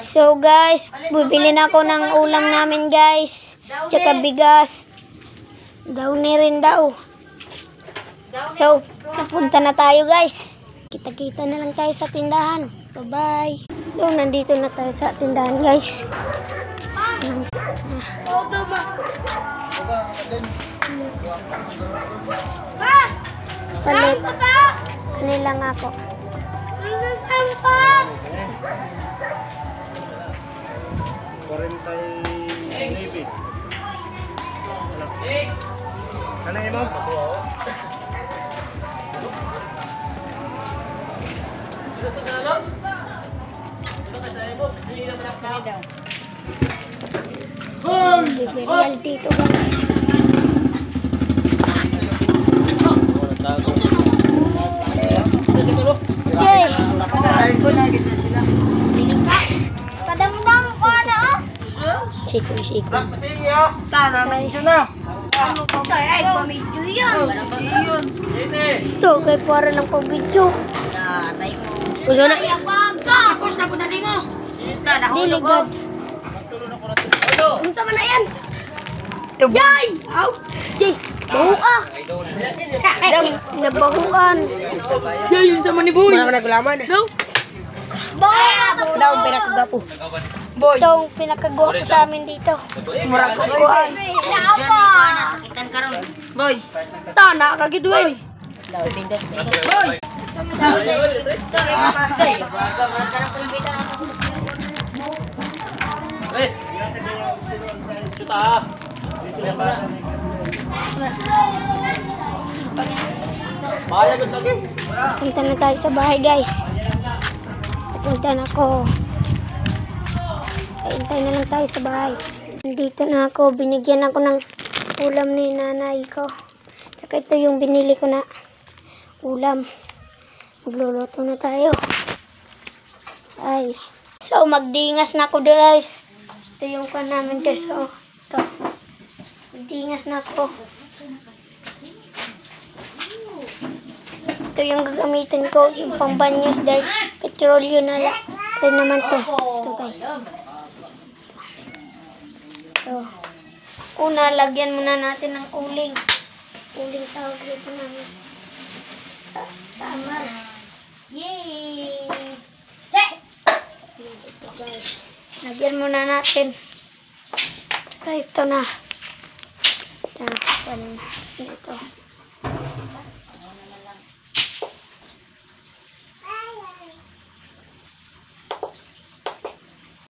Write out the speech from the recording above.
So guys, bibili na ako ng ulam namin guys. Tsaka bigas. Downy rin daw. So, napunta na tayo guys. Kita-kita na lang tayo sa tindahan. Bye-bye. So, nandito na tayo sa tindahan guys. Palit. Ano lang ako. Navy. Kanang imo? Bibirial dito guys. Okay. Kadamdam ko na oh. Siko. Tara, medyo na. Ay, pamidyo yan. Ito, kay para lang pabidyo. Kuso na. Tapos na po na din mo. Diligad. Unsa man na yan? Yay! Aw! Yay! Bahua! Nabahuan. Yay! Unsa man ni Boy? Wala ka nagulaman. No? Boy! Daw pinakagapo. Boy! Daw pinakagapo sa amin dito. Murag ko kuan. Nasakitan ka ron. Boy! Tana ka gid boy. Daw pindot. Boy! Res. Kita. Punta na tayo sa bahay guys. Punta na ako. Hintay na lang tayo sa bahay. Nandito na ako. Binigyan ako ng ulam ni nanay ko. Saka ito yung binili ko na ulam. Magluluto na tayo. Ay. So magdingas na ako guys. Ito yung kan namin guys. So, ito. Magdingas na ako. Ito yung gagamitin ko. Yung pambanyas dahil petrolyo na lang. Ito naman to. Ito guys. So, una lagyan muna natin ng uling. Uling tawag dito namin. Tama. Yay! Ito guys. Lagyan muna natin. Ito na. Ito.